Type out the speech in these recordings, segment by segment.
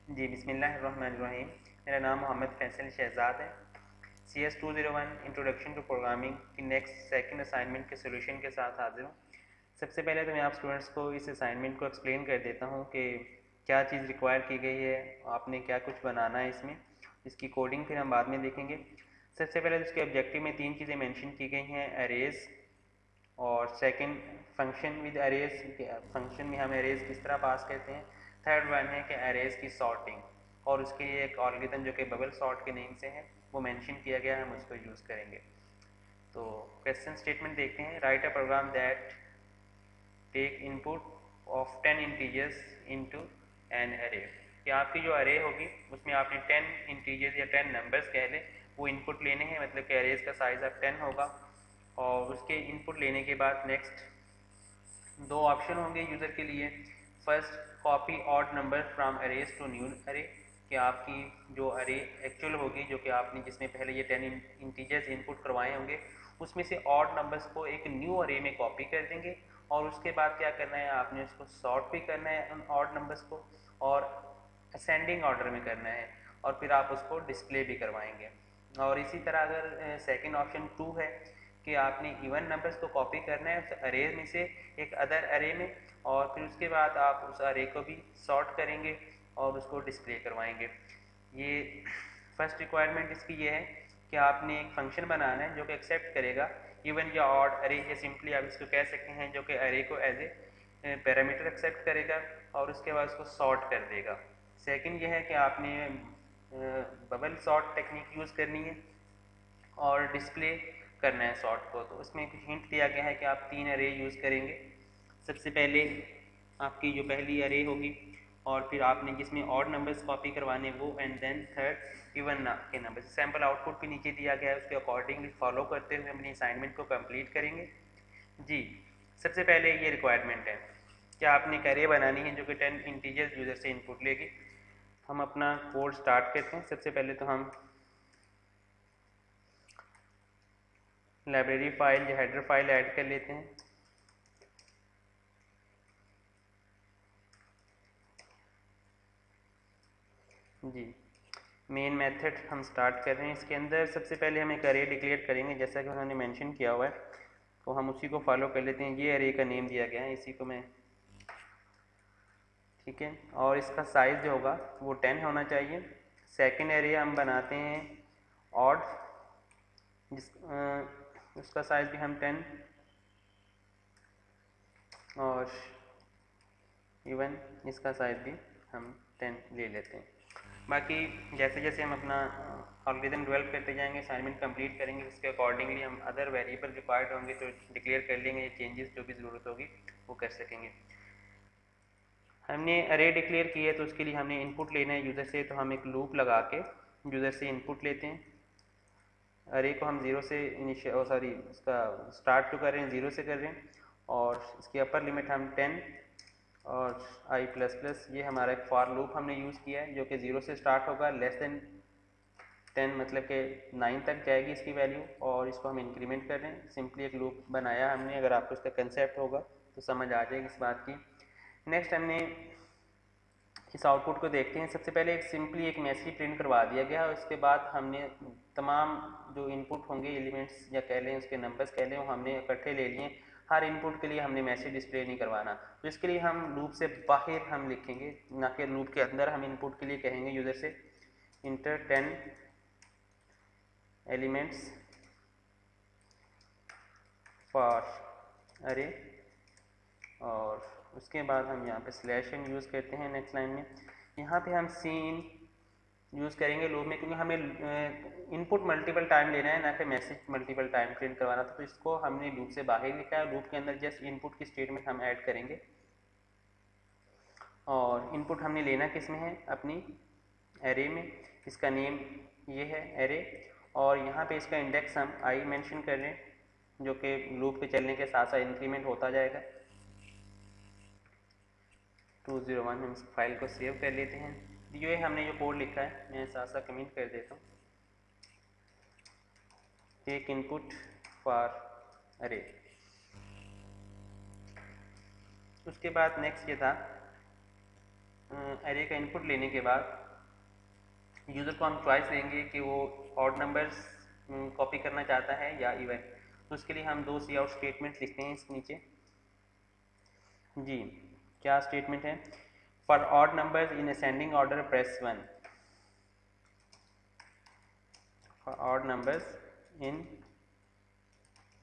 जी बिस्मिल्लाहिर्रहमानिर्रहीम। मेरा नाम मोहम्मद फैसल शहजाद है। CS 201 इंट्रोडक्शन टू प्रोग्रामिंग की नेक्स्ट सेकंड असाइनमेंट के सोल्यूशन के साथ हाजिर हूँ। सबसे पहले तो मैं आप स्टूडेंट्स को इस असाइनमेंट को एक्सप्लेन कर देता हूँ कि क्या चीज़ रिक्वायर की गई है, आपने क्या कुछ बनाना है इसमें। इसकी कोडिंग फिर हम बाद में देखेंगे। सबसे पहले तो इसके ऑब्जेक्टिव में तीन चीज़ें मेंशन की गई हैं, अरेज और second function with arrays, function में हम अरेज किस तरह पास करते हैं। थर्ड वन है कि अरेज की सॉर्टिंग, और उसके लिए एक एल्गोरिथम जो कि बबल सॉर्ट के नेम से है वो मेंशन किया गया है, हम उसको यूज़ करेंगे। तो क्वेश्चन स्टेटमेंट देखते हैं। Write a program that take input of 10 integers into an array. कि आपकी जो अरे होगी उसमें आपने 10 इंटीजर्स या 10 नंबर्स कह लें वो इनपुट लेने हैं, मतलब कि अरेज का साइज अब 10 होगा। और उसके इनपुट लेने के बाद नेक्स्ट दो ऑप्शन होंगे यूज़र के लिए। First, copy odd number from arrays to new array, कि आपकी जो अरे एक्चुअल होगी, जो कि आपने जिसमें पहले ये 10 इंटीजर्स इनपुट करवाए होंगे, उसमें से ऑड नंबर्स को एक न्यू अरे में कॉपी कर देंगे। और उसके बाद क्या करना है, आपने उसको सॉर्ट भी करना है उन ऑड नंबर्स को, और असेंडिंग ऑर्डर में करना है, और फिर आप उसको डिस्प्ले भी करवाएंगे। और इसी तरह अगर सेकंड ऑप्शन 2 है कि आपने इवन नंबर्स को कॉपी करना है उस अरे में से एक अदर अरे में, और फिर उसके बाद आप उस अरे को भी सॉर्ट करेंगे और उसको डिस्प्ले करवाएंगे। ये फर्स्ट रिक्वायरमेंट इसकी ये है कि आपने एक फंक्शन बनाना है जो कि एक्सेप्ट करेगा इवन या ऑड अरे, या सिंपली आप इसको कह सकते हैं जो कि अरे को एज ए पैरामीटर एक्सेप्ट करेगा और उसके बाद उसको सॉर्ट कर देगा। सेकंड ये है कि आपने बबल सॉर्ट टेक्निक यूज़ करनी है और डिस्प्ले करना है सॉर्ट को। तो उसमें एक हिंट दिया गया है कि आप तीन अरे यूज़ करेंगे। सबसे पहले आपकी जो पहली अरे होगी, और फिर आपने जिसमें ऑड नंबर्स कॉपी करवाने वो, एंड देन थर्ड इवन के नंबर। सैम्पल आउटपुट भी नीचे दिया गया है, उसके अकॉर्डिंगली फॉलो करते हुए अपनी असाइनमेंट को कंप्लीट करेंगे। जी, सबसे पहले ये रिक्वायरमेंट है कि आपने एक अरे बनानी है जो कि 10 इंटीजर्स यूज़र से इनपुट लेगी। हम अपना कोड स्टार्ट करते हैं। सबसे पहले तो हम लाइब्रेरी फाइल या हेडर फाइल ऐड कर लेते हैं। जी, मेन मेथड हम स्टार्ट कर रहे हैं। इसके अंदर सबसे पहले हम एक अरे डिक्लेयर करेंगे जैसा कि उन्होंने मेंशन किया हुआ है, तो हम उसी को फॉलो कर लेते हैं। ये अरे का नेम दिया गया है, इसी को मैं, ठीक है। और इसका साइज़ जो होगा वो 10 होना चाहिए। सेकंड एरे हम बनाते हैं ऑड, जिस उसका साइज़ भी हम 10, और इवन इसका साइज़ भी हम 10 ले लेते हैं। बाकी जैसे जैसे हम अपना एल्गोरिथम डेवलप करते जाएंगे, असाइनमेंट कंप्लीट करेंगे, उसके अकॉर्डिंगली हम अदर वेरिएबल रिक्वायर्ड होंगे तो डिक्लेयर कर लेंगे, चेंजेस जो भी ज़रूरत होगी वो कर सकेंगे। हमने अरे डिक्लेयर की है तो उसके लिए हमने इनपुट लेना है यूज़र से, तो हम एक लूप लगा के यूज़र से इनपुट लेते हैं। अरे को हम ज़ीरो से उसका स्टार्ट जो कर रहे हैं ज़ीरो से कर रहे हैं, और इसकी अपर लिमिट हम 10 और आई प्लस प्लस, ये हमारा एक फॉर लूप हमने यूज़ किया है जो कि ज़ीरो से स्टार्ट होगा, लेस देन 10 मतलब कि 9 तक जाएगी इसकी वैल्यू, और इसको हम इंक्रीमेंट कर रहे हैं। सिंपली एक लूप बनाया हमने, अगर आपको इसका कंसेप्ट होगा तो समझ आ जाएगी इस बात की। नेक्स्ट हमने इस आउटपुट को देखते हैं। सबसे पहले एक सिंपली एक मैसेज प्रिंट करवा दिया गया, और उसके बाद हमने तमाम जो इनपुट होंगे एलिमेंट्स या कह लें उसके नंबर्स कह लें, वो हमने इकट्ठे ले लिए। हर इनपुट के लिए हमने मैसेज डिस्प्ले नहीं करवाना, तो इसके लिए हम लूप से बाहर हम लिखेंगे, ना कि लूप के अंदर हम इनपुट के लिए कहेंगे यूज़र से इंटर 10 एलिमेंट्स फॉर अरे, और उसके बाद हम यहाँ पे स्लैश एन यूज़ करते हैं नेक्स्ट लाइन में। यहाँ पे हम सीन यूज़ करेंगे लूप में, क्योंकि हमें इनपुट मल्टीपल टाइम लेना है, ना कि मैसेज मल्टीपल टाइम प्रिंट करवाना था, तो इसको हमने लूप से बाहर लिखा है। लूप के अंदर जस्ट इनपुट की स्टेटमेंट हम ऐड करेंगे, और इनपुट हमने लेना किस में है, अपनी एरे में। इसका नेम ये है एरे, और यहाँ पे इसका इंडेक्स हम आई मेंशन कर रहे हैं, जो कि लूप के चलने के साथ साथ इंक्रीमेंट होता जाएगा। 201 हम इस फाइल को सेव कर लेते हैं। ये हमने जो कोड लिखा है मैं साथ साथ कमेंट कर देता हूँ। टेक इनपुट फॉर अरे। उसके बाद नेक्स्ट ये था एरे का इनपुट लेने के बाद यूज़र को हम चॉइस देंगे कि वो ऑड नंबर्स कॉपी करना चाहता है या इवन। तो उसके लिए हम दो सी आउट स्टेटमेंट लिखते हैं इस नीचे। जी, क्या स्टेटमेंट है? For odd numbers in ascending order press 1। For odd numbers in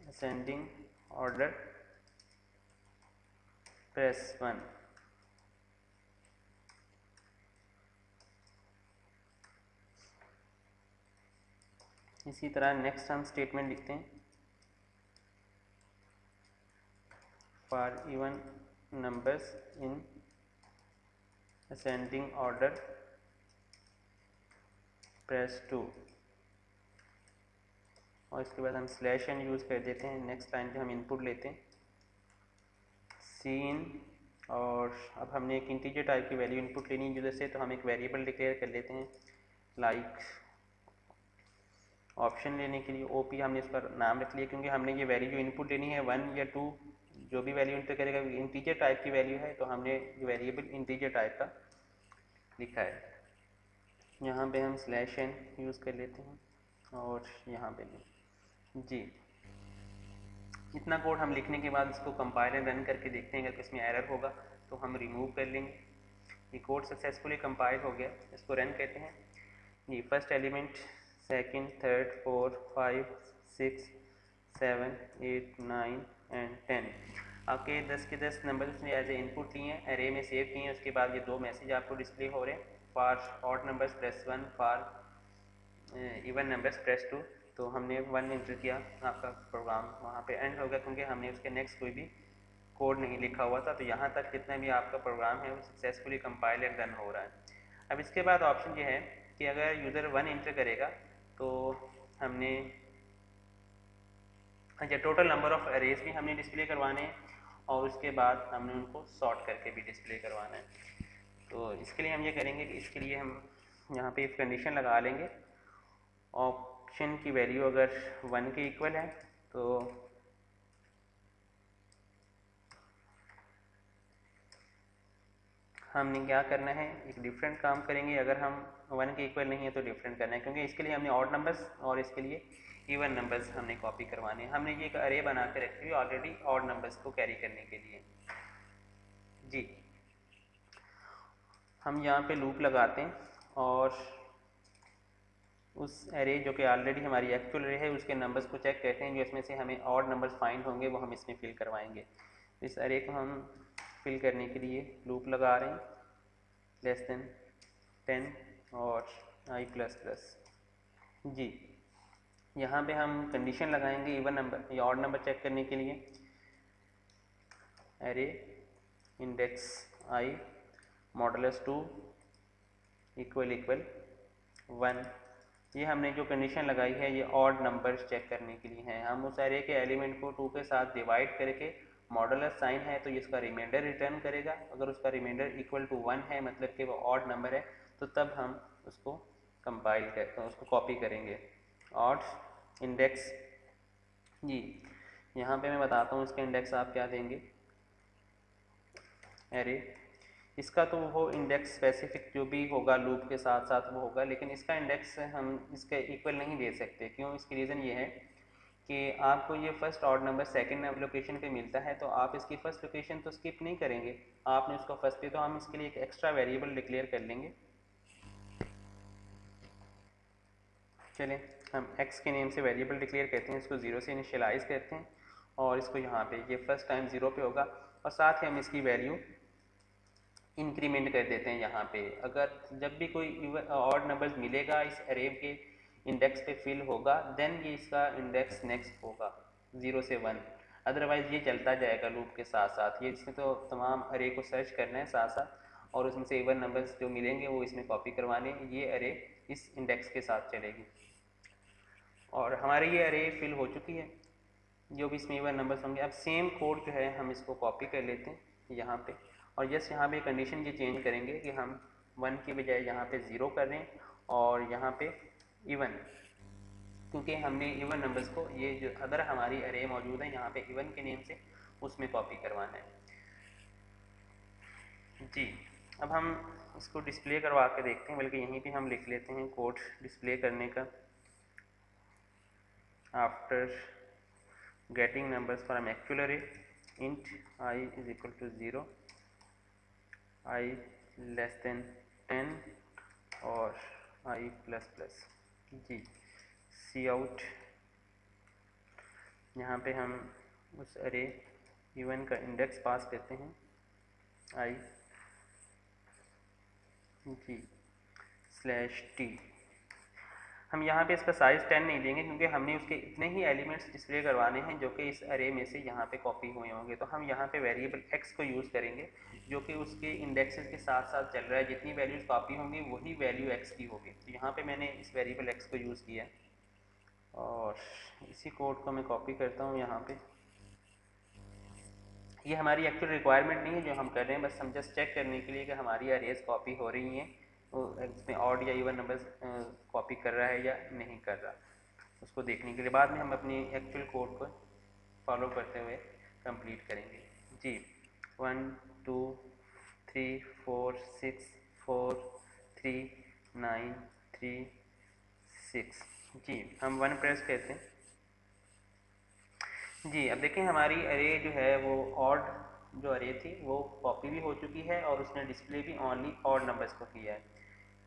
ascending order press 1। इसी तरह नेक्स्ट हम स्टेटमेंट लिखते हैं for even numbers in ascending order press 2। और इसके बाद हम स्लैश एन यूज़ कर देते हैं। नेक्स्ट लाइन पे हम इनपुट लेते हैं सीन, और अब हमने एक इंटीजर टाइप की वैल्यू इनपुट लेनी है यूज़र से, तो हम एक वेरिएबल डिक्लेयर कर लेते हैं लाइक ऑप्शन लेने के लिए ओपी हमने इसका नाम रख लिया, क्योंकि हमने ये वैल्यू जो इनपुट लेनी है 1 या 2 जो भी वैल्यू इंटर करेगा इंटीजर टाइप की वैल्यू है, तो हमने वेरिएबल इंटीजर टाइप का लिखा है। यहाँ पे हम स्लैश एन यूज़ कर लेते हैं और यहाँ पे भी जी। इतना कोड हम लिखने के बाद इसको कंपाइल एंड रन करके देखते हैं, अगर इसमें एरर होगा तो हम रिमूव कर लेंगे। ये कोड सक्सेसफुली कंपाइल हो गया, इसको रन करते हैं। जी, first element, second, third, 4, 5, 6, 7, 8, 9 and 10 आपके 10 के 10 नंबर उसने एज ए इनपुट लिए हैं, एरे में सेव किए हैं। उसके बाद ये दो मैसेज आपको डिस्प्ले हो रहे हैं, for odd numbers press 1, for even numbers press 2। तो हमने 1 इंटर किया, आपका प्रोग्राम वहाँ पे एंड हो गया, क्योंकि हमने उसके नेक्स्ट कोई भी कोड नहीं लिखा हुआ था। तो यहाँ तक जितना भी आपका प्रोग्राम है वो सक्सेसफुली कंपाइल एंड रन हो रहा है। अब इसके बाद ऑप्शन ये है कि अगर यूज़र 1 इंटर करेगा तो हमने अच्छा टोटल नंबर ऑफ अरेज भी हमने डिस्प्ले करवाने हैं, और उसके बाद हमने उनको सॉर्ट करके भी डिस्प्ले करवाना है। तो इसके लिए हम ये करेंगे कि इसके लिए हम यहाँ पे इफ कंडीशन लगा लेंगे, ऑप्शन की वैल्यू अगर 1 के इक्वल है तो हमने क्या करना है, एक डिफरेंट काम करेंगे। अगर हम 1 के इक्वल नहीं है तो डिफरेंट करना है, क्योंकि इसके लिए हमने ऑड नंबर्स और इसके लिए इवन नंबर्स हमने कॉपी करवाने हैं। हमने ये एक अरे बना के रखी हुई ऑलरेडी ऑड नंबर्स को कैरी करने के लिए। जी, हम यहाँ पे लूप लगाते हैं और उस एरे जो कि ऑलरेडी हमारी एक्चुअल एरे है उसके नंबर्स को चेक करते हैं, जो इसमें से हमें ऑड नंबर्स फाइंड होंगे वो हम इसमें फिल करवाएंगे। इस एरे को हम फिल करने के लिए लूप लगा रहे हैं लेस देन 10 और i++। जी, यहाँ पे हम कंडीशन लगाएंगे इवन नंबर या ऑड नंबर चेक करने के लिए, array index i modulus 2 equal 1। ये हमने जो कंडीशन लगाई है ये ऑड नंबर्स चेक करने के लिए है। हम उस एरे के एलिमेंट को 2 के साथ डिवाइड करके मॉडुलस साइन है तो इसका रिमाइंडर रिटर्न करेगा। अगर उसका रिमाइंडर इक्वल टू 1 है मतलब कि वो ऑड नंबर है, तो तब हम उसको कंपाइल करते हैं, उसको कॉपी करेंगे। ऑड इंडेक्स, जी यहाँ पे मैं बताता हूँ इसका इंडेक्स आप क्या देंगे। एरे इसका तो वो इंडेक्स स्पेसिफिक जो भी होगा लूप के साथ साथ वो होगा, लेकिन इसका इंडेक्स हम इसके इक्वल नहीं दे सकते। क्यों? इसकी रीज़न ये है कि आपको ये first odd number second location पे मिलता है, तो आप इसकी फर्स्ट लोकेशन तो स्किप नहीं करेंगे, आपने उसको फर्स्ट पे, तो हम इसके लिए एक एक्स्ट्रा वेरिएबल डिक्लेयर कर लेंगे। चलें, हम x के नेम से वेरिएबल डिक्लेयर करते हैं, इसको 0 से इनिशियलाइज करते हैं और इसको यहाँ पे ये फर्स्ट टाइम 0 पे होगा, और साथ ही हम इसकी वैल्यू इंक्रीमेंट कर देते हैं यहाँ पे। अगर जब भी कोई ऑड नंबर्स मिलेगा इस अरे के इंडेक्स पे फिल होगा, देन ये इसका इंडेक्स नेक्स्ट होगा 0 से 1। अदरवाइज ये चलता जाएगा लूप के साथ साथ। ये इसमें तो तमाम अरे को सर्च करना है साथ साथ, और उसमें से इवन नंबर्स जो मिलेंगे वो इसमें कॉपी करवाने, ये अरे इस इंडेक्स के साथ चलेगी। और हमारी ये अरे फिल हो चुकी है, जो भी इसमें इवन नंबर्स होंगे। अब सेम कोड जो है हम इसको कॉपी कर लेते हैं यहाँ पे, और जस्ट यहाँ पे कंडीशन ये चेंज करेंगे कि हम 1 की बजाय यहाँ पे 0 कर रहे हैं और यहाँ पे इवन, क्योंकि हमने इवन नंबर्स को ये जो अगर हमारी अरे मौजूद है यहाँ पे इवन के नेम से उसमें कॉपी करवाना है। जी, अब हम इसको डिस्प्ले करवा के देखते हैं, बल्कि यहीं पे हम लिख लेते हैं कोड डिस्प्ले करने का। After getting numbers from actual array int I is equal to 0, I less than 10 और I प्लस प्लस। जी, सी आउट, यहाँ पे हम उस अरे इवन का इंडेक्स पास करते हैं I जी /t। हम यहाँ पे इसका साइज़ 10 नहीं देंगे क्योंकि हमने उसके इतने ही एलिमेंट्स डिस्प्ले करवाने हैं जो कि इस अरे में से यहाँ पे कॉपी हुए होंगे। तो हम यहाँ पे वेरिएबल x को यूज़ करेंगे जो कि उसके इंडेक्सेस के साथ साथ चल रहा है। जितनी वैल्यूज़ कॉपी होंगी वही वैल्यू x की होगी। तो यहाँ पे मैंने इस वेरिएबल x को यूज़ किया और इसी कोड को मैं कॉपी करता हूँ यहाँ पे। ये हमारी एक्चुअल रिक्वायरमेंट नहीं है जो हम कर रहे हैं, बस हम जस्ट चेक करने के लिए कि हमारी अरेज कॉपी हो रही हैं, इसमें ऑड या इवन नंबर्स कॉपी कर रहा है या नहीं कर रहा, उसको देखने के लिए। बाद में हम अपनी एक्चुअल कोड को फॉलो करते हुए कंप्लीट करेंगे। जी 1 2 3 4 6 4 3 9 3 6। जी हम 1 प्रेस करते हैं। जी अब देखें हमारी अरे जो है वो ऑड जो अरे थी वो कॉपी भी हो चुकी है और उसने डिस्प्ले भी ओनली ऑड नंबर्स को किया है,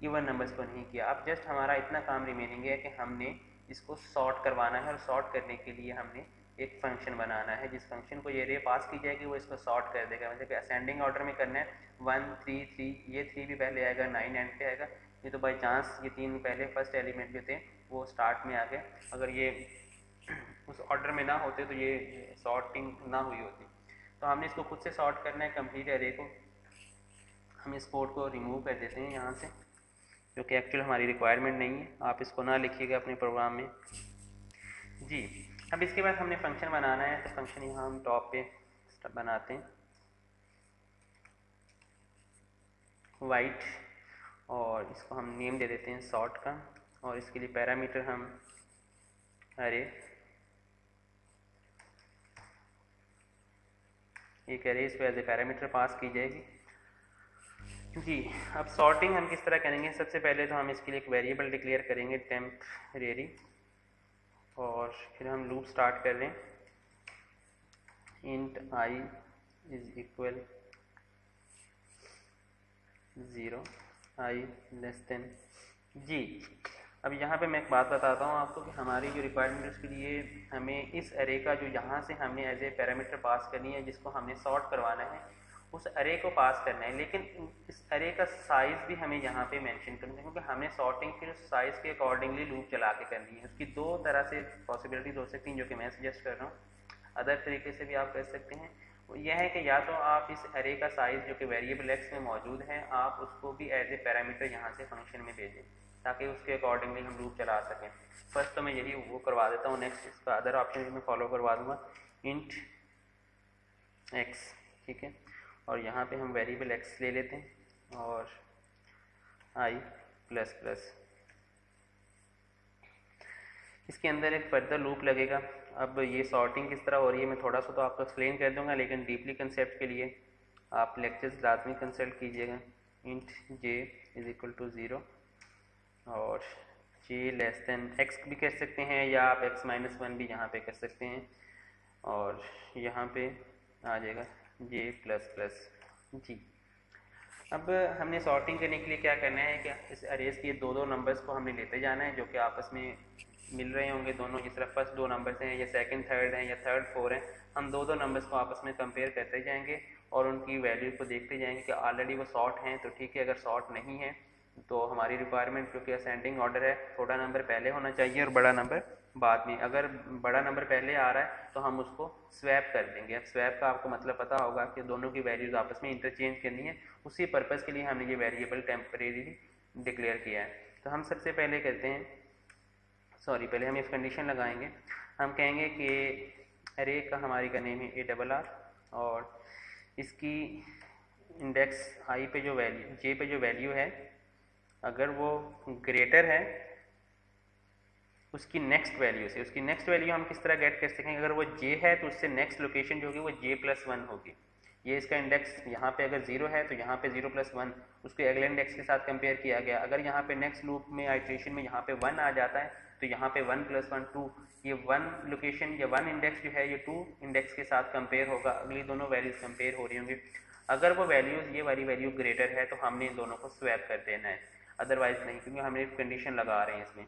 इवन नंबर्स को नहीं किया। अब जस्ट हमारा इतना काम रिमेनिंग है कि हमने इसको सॉर्ट करवाना है और सॉर्ट करने के लिए हमने एक फंक्शन बनाना है। जिस फंक्शन को ये अरे पास की जाएगी वो इसको सॉर्ट कर देगा। मतलब कि असेंडिंग ऑर्डर में करना है, 1 3 3, ये 3 भी पहले आएगा, 9 एंड पे आएगा। ये तो बाई चांस ये 3 पहले फर्स्ट एलिमेंट जो थे वो स्टार्ट में आ गए, अगर ये उस ऑर्डर में ना होते तो ये सॉर्टिंग ना हुई होती। तो हमने इसको खुद से सॉर्ट करना है कंप्लीट अरे को। हम इस कोड को रिमूव कर देते हैं यहाँ से, जो कि एक्चुअल हमारी रिक्वायरमेंट नहीं है। आप इसको ना लिखिएगा अपने प्रोग्राम में। जी अब इसके बाद हमने फंक्शन बनाना है, तो फंक्शन यहाँ हम टॉप पे बनाते हैं वाइट, और इसको हम नेम दे देते हैं सॉर्ट का, और इसके लिए पैरामीटर हम अरे, एक अरे इस पर एज ए पैरामीटर पास की जाएगी। जी अब सॉर्टिंग हम किस तरह करेंगे, सबसे पहले तो हम इसके लिए एक वेरिएबल डिक्लेयर करेंगे टेम्परेरी, और फिर हम लूप स्टार्ट कर रहे हैं int I is equal 0, I less than. जी अब यहाँ पे मैं एक बात बताता हूँ आपको कि हमारी जो रिक्वायरमेंट है उसके लिए हमें इस अरे का जो यहाँ से हमने एज ए पैरामीटर पास करनी है, जिसको हमने सॉर्ट करवाना है, उस अरे को पास करना है। लेकिन इस अरे का साइज़ भी हमें यहाँ पे मेंशन करना है, क्योंकि हमें सॉर्टिंग फिर उस साइज़ के अकॉर्डिंगली लूप चला के करनी है। उसकी दो तरह से पॉसिबिलिटीज हो सकती हैं जो कि मैं सजेस्ट कर रहा हूँ। अदर तरीके से भी आप कर सकते हैं। वो यह है कि या तो आप इस अरे का साइज़ जो कि वेरिएबल एक्स में मौजूद है, आप उसको भी एज ए पैरामीटर यहाँ से फंक्शन में भेजें ताकि उसके अकॉर्डिंगली हम लूप चला सकें। फर्स्ट तो मैं यही वो करवा देता हूँ, नेक्स्ट इसका अदर ऑप्शन भी मैं फॉलो करवा दूँगा इंट एक्स, ठीक है। और यहाँ पे हम वेरिएबल एक्स ले लेते हैं और I प्लस प्लस, इसके अंदर एक फर्दर लूप लगेगा। अब ये सॉर्टिंग किस तरह हो रही है मैं थोड़ा सा तो आपको एक्सप्लेन कर दूंगा, लेकिन डीपली कंसेप्ट के लिए आप लेक्चर्स लाजमी कंसल्ट कीजिएगा। Int j is equal to 0 और j लेस देन x भी कर सकते हैं, या आप x माइनस 1 भी यहाँ पे कर सकते हैं, और यहाँ पे आ जाएगा j प्लस प्लस। जी अब हमने सॉर्टिंग करने के लिए क्या करना है कि इस अरेज के दो नंबर्स को हमने लेते जाना है जो कि आपस में मिल रहे होंगे दोनों, जिस तरह फर्स्ट दो नंबर्स हैं या सेकंड थर्ड हैं या थर्ड फोर हैं, हम दो नंबर्स को आपस में कंपेयर करते जाएंगे और उनकी वैल्यू को देखते जाएंगे कि ऑलरेडी वो शॉर्ट हैं तो ठीक है, अगर शॉर्ट नहीं है तो हमारी रिक्वायरमेंट क्योंकि असेंडिंग ऑर्डर है, छोटा नंबर पहले होना चाहिए और बड़ा नंबर बाद में। अगर बड़ा नंबर पहले आ रहा है तो हम उसको स्वैप कर देंगे। अब स्वैप का आपको मतलब पता होगा कि दोनों की वैल्यूज़ आपस में इंटरचेंज करनी है, उसी पर्पज़ के लिए हमने ये वेरिएबल टेम्परेरी डिक्लेयर किया है। तो हम सबसे पहले कहते हैं, सॉरी पहले हम इफ कंडीशन लगाएंगे। हम कहेंगे कि अरे का हमारी का नेम है ARR और इसकी इंडेक्स आई पे जो वैल्यू जे पे जो वैल्यू है अगर वो ग्रेटर है उसकी नेक्स्ट वैल्यू से, उसकी नेक्स्ट वैल्यू हम किस तरह गेट कर सकेंगे, अगर वो j है तो उससे नेक्स्ट लोकेशन जो होगी वो j+1 होगी, ये इसका इंडेक्स यहाँ पे अगर 0 है तो यहाँ पे 0 + 1 उसके अगले इंडेक्स के साथ कंपेयर किया गया। अगर यहाँ पे नेक्स्ट लूप में आइट्रेशन में यहाँ पे 1 आ जाता है तो यहाँ पे 1 + 1 2, ये 1 लोकेशन या 1 इंडेक्स जो है ये 2 इंडेक्स के साथ कंपेयर होगा, अगली दोनों वैल्यूज़ कंपेयर हो रही होंगी। अगर वो वैल्यूज़ ये वाली वैल्यू ग्रेटर है तो हमने इन दोनों को स्वैप कर देना है, अदरवाइज नहीं, क्योंकि हम एक कंडीशन लगा रहे हैं इसमें।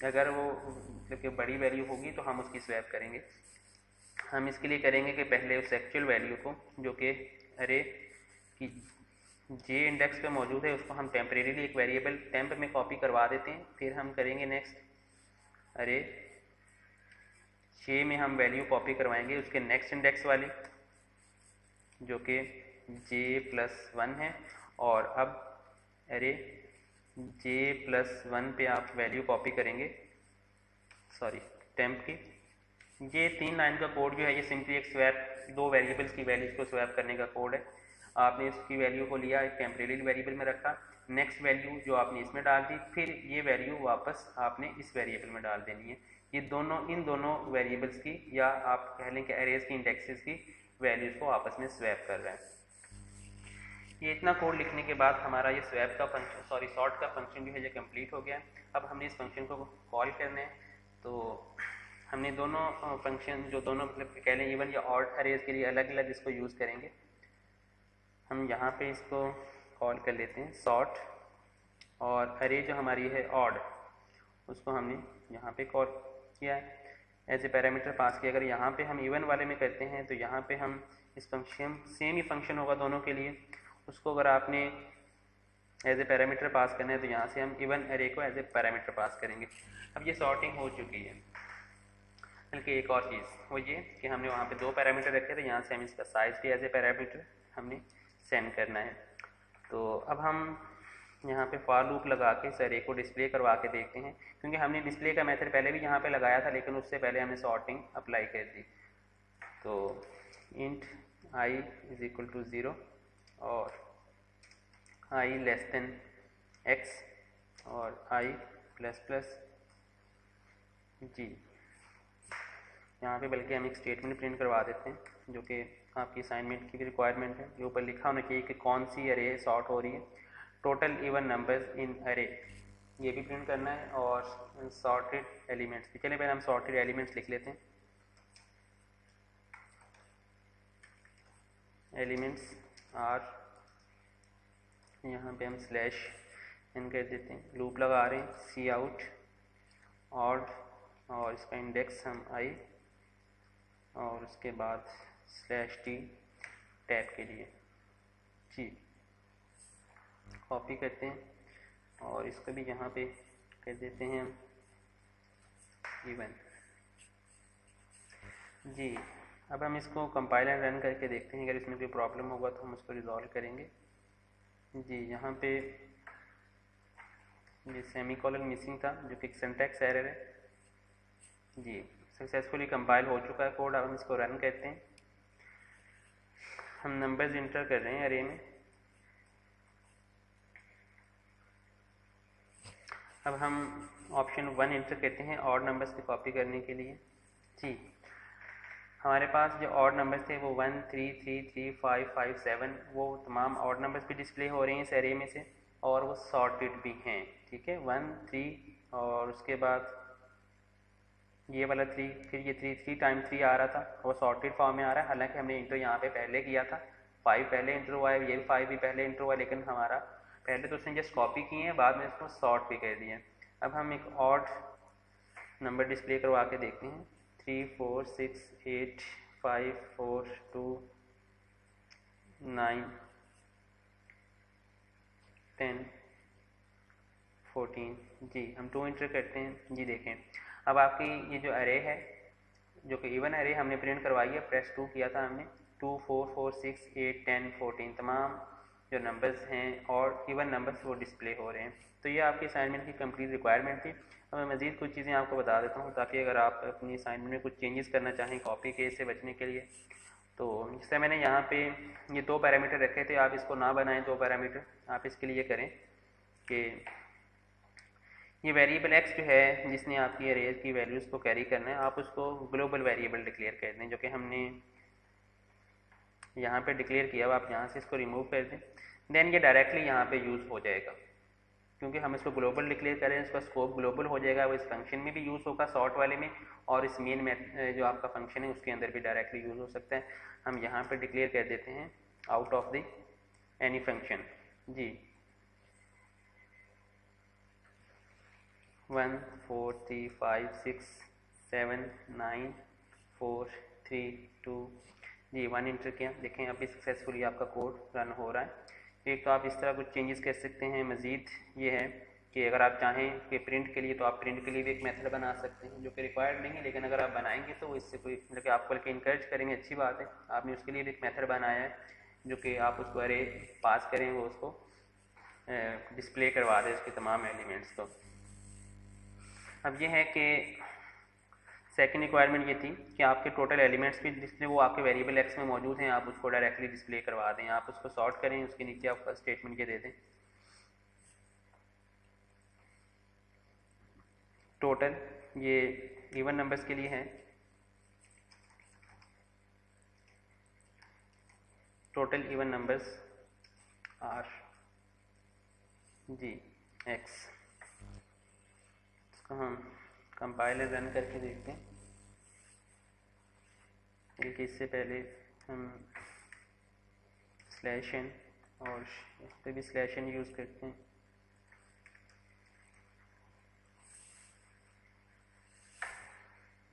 अगर वो मतलब कि बड़ी वैल्यू होगी तो हम उसकी स्वैप करेंगे। हम इसके लिए करेंगे कि पहले उस एक्चुअल वैल्यू को जो कि अरे की जे इंडेक्स पे मौजूद है उसको हम टेम्परेरीली एक वेरिएबल टेम्प में कॉपी करवा देते हैं। फिर हम करेंगे नेक्स्ट अरे जे में हम वैल्यू कॉपी करवाएंगे उसके नेक्स्ट इंडेक्स वाली जो कि जे + 1 है, और अब अरे जे + 1 पे आप वैल्यू कॉपी करेंगे, सॉरी टेम्प की। ये 3 लाइन का कोड जो है ये सिंपली एक स्वैप, 2 वेरिएबल्स की वैल्यूज़ को स्वैप करने का कोड है। आपने इसकी वैल्यू को लिया, एक टेम्परेरी वेरिएबल में रखा, नेक्स्ट वैल्यू जो आपने इसमें डाल दी, फिर ये वैल्यू वापस आपने इस वेरिएबल में डाल देनी है। ये दोनों इन दोनों वेरिएबल्स की या आप कह लें कि एरेज की इंडेक्सेस की वैल्यूज़ को आपस में स्वैप कर रहे हैं। ये इतना कोड लिखने के बाद हमारा ये स्वैप का फंक्शन, सॉरी सॉर्ट का फंक्शन जो है ये कंप्लीट हो गया। अब हमने इस फंक्शन को कॉल करना है। तो हमने दोनों फंक्शन जो दोनों मतलब कह लें इवन या ऑड अरेज के लिए अलग अलग इसको यूज़ करेंगे। हम यहाँ पे इसको कॉल कर लेते हैं सॉर्ट, और अरे जो हमारी है ऑड उसको हमने यहाँ पे कॉल किया है, एज ए पैरामीटर पास किया। अगर यहाँ पे हम इवन वाले में करते हैं तो यहाँ पे हम इस फंक्शन सेम ही फंक्शन होगा दोनों के लिए, उसको अगर आपने एज ए पैरामीटर पास करना है तो यहाँ से हम इवन अरे को एज ए पैरामीटर पास करेंगे। अब ये सॉर्टिंग हो चुकी है। बल्कि एक और चीज़ वो ये कि हमने वहाँ पे 2 पैरामीटर रखे थे, यहाँ से हम इसका साइज़ भी एज ए पैरामीटर हमने सेंड करना है। तो अब हम यहाँ पे फॉर लूप लगा के इस अरे को डिस्प्ले करवा के देखते हैं, क्योंकि हमने डिस्प्ले का मेथड पहले भी यहाँ पे लगाया था लेकिन उससे पहले हमने सॉर्टिंग अप्लाई कर दी। तो इंट i = 0 और i x और i ++ g। यहाँ पे बल्कि हम एक स्टेटमेंट प्रिंट करवा देते हैं जो कि आपकी असाइनमेंट की भी रिक्वायरमेंट है। ये ऊपर लिखा होना चाहिए कि कौन सी अरे सॉर्ट हो रही है, टोटल इवन नंबर्स इन अरे, ये भी प्रिंट करना है, और सॉर्टेड एलिमेंट्स भी। चलिए पहले हम सॉर्टेड एलिमेंट्स लिख लेते हैं। एलिमेंट्स आर, यहाँ पे हम /n कर देते हैं, लूप लगा रहे हैं, सी आउट ऑड, और इसका इंडेक्स हम i, और उसके बाद /t टैब के लिए जी कॉपी करते हैं, और इसको भी यहाँ पे कर देते हैं इवन जी। अब हम इसको कंपाइल एंड रन करके देखते हैं, अगर इसमें कोई प्रॉब्लम होगा तो हम उसको रिजॉल्व करेंगे जी। यहाँ पे ये सेमीकोलन मिसिंग था जो कि सिंटैक्स एरर है जी। सक्सेसफुली कंपाइल हो चुका है कोड। अब हम इसको रन करते हैं। हम नंबर्स इंटर कर रहे हैं अरे में। अब हम ऑप्शन 1 इंटर करते हैं ऑड नंबर्स की कॉपी करने के लिए जी। हमारे पास जो ऑड नंबर्स थे वो 1 3 3 3 5 5 7, वो तमाम ऑड नंबर्स भी डिस्प्ले हो रहे हैं इस एरे में से, और वो सॉर्टेड भी हैं, ठीक है। 1 3 और उसके बाद ये वाला 3, फिर ये 3 टाइम 3 आ रहा था, वो सॉर्टेड फॉर्म में आ रहा है। हालांकि हमने इंटर यहाँ पे पहले किया था, 5 पहले इंटर हुआ है, ये 5 भी पहले इंटर हुआ है, लेकिन हमारा पहले तो उसने जस्ट कॉपी किए हैं, बाद में इसको सॉर्ट भी कर दिया। अब हम एक ऑड नंबर डिस्प्ले करवा के देखते हैं। 3 4 6 8 5 4 2 9 10 14 जी। हम 2 इंटर करते हैं जी। देखें अब आपकी ये जो अरे है जो कि इवन अरे हमने प्रिंट करवाई है, प्रेस 2 किया था हमने, 2 4 4 6 8 10 14 तमाम जो नंबर्स हैं और इवन नंबर्स वो डिस्प्ले हो रहे हैं। तो ये आपकी असाइनमेंट की कंप्लीट रिक्वायरमेंट थी। अब मैं मज़ीद कुछ चीज़ें आपको बता देता हूँ ताकि अगर आप अपनी असाइनमेंट में कुछ चेंजेस करना चाहें कॉपी केस से बचने के लिए। तो जैसे मैंने यहाँ पे ये 2 पैरामीटर रखे थे, आप इसको ना बनाएं 2 पैरामीटर, आप इसके लिए करें कि ये वेरिएबल x जो है जिसने आपकी अरेज की वैल्यूज़ को कैरी करना है, आप उसको ग्लोबल वेरिएबल डिक्लेयर कर दें, जो कि हमने यहाँ पे डिक्लेयर किया हुआ, आप यहाँ से इसको रिमूव कर दें, देन ये डायरेक्टली यहाँ पे यूज़ हो जाएगा, क्योंकि हम इसको ग्लोबल डिक्लेयर करें, इसका स्कोप ग्लोबल हो जाएगा, वो इस फंक्शन में भी यूज़ होगा सॉर्ट वाले में, और इस मेन में जो आपका फंक्शन है उसके अंदर भी डायरेक्टली यूज़ हो सकता है। हम यहाँ पे डिक्लेयर कर देते हैं out of the any function g 1 4 3 5 6 7 9 4 3 2 ji 1 inter किया। देखें अभी सक्सेसफुली आपका कोड रन हो रहा है। एक तो आप इस तरह कुछ चेंजेस कर सकते हैं। मज़ीद ये है कि अगर आप चाहें कि प्रिंट के लिए, तो आप प्रिंट के लिए भी एक मेथड बना सकते हैं, जो कि रिक्वायर्ड नहीं है, लेकिन अगर आप बनाएंगे तो इससे कोई मतलब कि आपको बल्कि इंकरेज करेंगे, अच्छी बात है। आपने उसके लिए भी एक मेथड बनाया है, जो कि आप उसको अरे पास करें, वो उसको डिस्प्ले करवा दें उसके तमाम एलिमेंट्स को। अब ये है कि सेकंड रिक्वायरमेंट ये थी कि आपके टोटल एलिमेंट्स भी जिसमें वो आपके वेरिएबल एक्स में मौजूद हैं, आप उसको डायरेक्टली डिस्प्ले करवा दें। आप उसको सॉर्ट करें, उसके नीचे आप फर्स्ट स्टेटमेंट ये दे दें टोटल, ये इवन नंबर्स के लिए है, total even numbers R G x. इसको हम कंपाइलर रन करके देखते हैं, बल्कि इससे पहले हम /n और इस पर भी /n यूज़ करते हैं।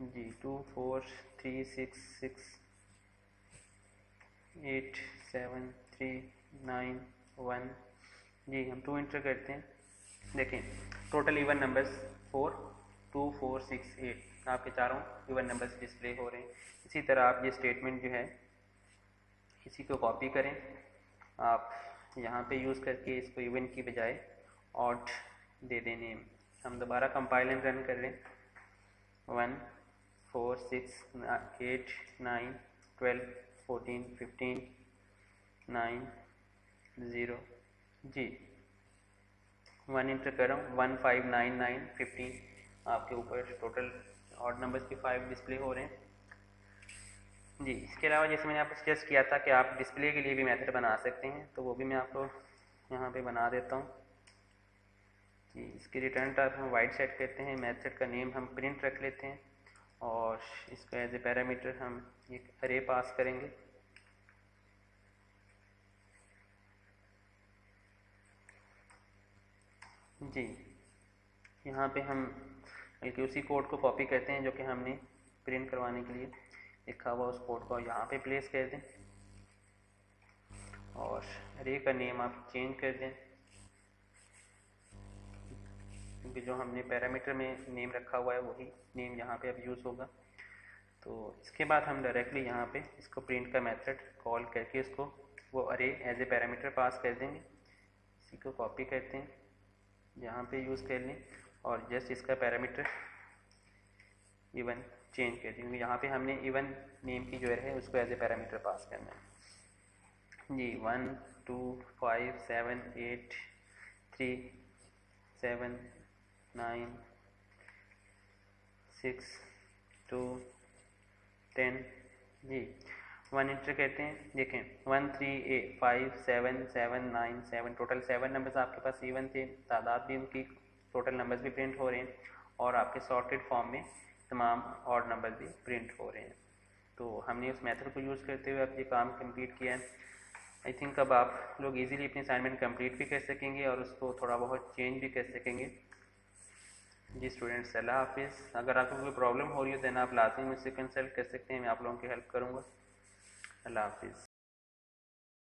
जी 2 4 3 6 6 8 7 3 9 1 जी हम 2 इंटर करते हैं। देखें टोटल इवन नंबर्स 4 2 4 6 8 आपके चारों इवन नंबर्स डिस्प्ले हो रहे हैं। इसी तरह आप ये स्टेटमेंट जो है इसी को कॉपी करें, आप यहाँ पे यूज़ करके इसको इवन की बजाय ऑड दे दें नेम। हम दोबारा कंपाइल एंड रन कर रहे हैं। 1 4 6 8 9 12 14 15 9 0 जी 1 इंटर कर रहा हूँ। 1 5 9 9 15 आपके ऊपर टोटल ऑड नंबर्स के 5 डिस्प्ले हो रहे हैं जी। इसके अलावा जैसे मैंने आपको सजेस्ट किया था कि आप डिस्प्ले के लिए भी मेथड बना सकते हैं, तो वो भी मैं आपको यहाँ पे बना देता हूँ जी। इसकी रिटर्न टाइप हम वाइड सेट करते हैं, मेथड का नेम हम प्रिंट रख लेते हैं, और इसको एज ए पैरामीटर हम एक अरे पास करेंगे जी। यहाँ पे हम बल्कि उसी कोड को कॉपी करते हैं जो कि हमने प्रिंट करवाने के लिए लिखा हुआ, उस कोड को यहाँ पे प्लेस कर दें, और अरे का नेम आप चेंज कर दें, क्योंकि जो हमने पैरामीटर में नेम रखा हुआ है वही नेम यहाँ पे अब यूज़ होगा। तो इसके बाद हम डायरेक्टली यहाँ पे इसको प्रिंट का मेथड कॉल करके इसको वो अरे एज ए पैरामीटर पास कर देंगे। इसी को कॉपी करते हैं, यहाँ पे यूज़ कर लें, और जस्ट इसका पैरामीटर इवन चेंज कर देंगे। यहाँ पे हमने इवन नेम की जो है उसको एज ए पैरामीटर पास करना है जी। 1 2 5 7 8 3 7 9 6 2 10 जी 1 इंटर करते हैं। देखें 1 3 8 5 7 7 9 7 टोटल 7 नंबर्स आपके पास इवन थे, तादाद भी उनकी टोटल नंबर्स भी प्रिंट हो रहे हैं, और आपके सॉर्टेड फॉर्म में तमाम ऑड नंबर्स भी प्रिंट हो रहे हैं। तो हमने उस मेथड को यूज़ करते हुए अब ये काम कंप्लीट किया है। आई थिंक अब आप लोग इजीली अपनी असाइनमेंट कंप्लीट भी कर सकेंगे और उसको थोड़ा बहुत चेंज भी कर सकेंगे जी। स्टूडेंट्स अल्लाह हाफिज़। अगर आपको कोई प्रॉब्लम हो रही है तो आप लाजमी मुझसे कंसल्ट कर सकते हैं, मैं आप लोगों की हेल्प करूँगा। अल्लाह हाफिज़।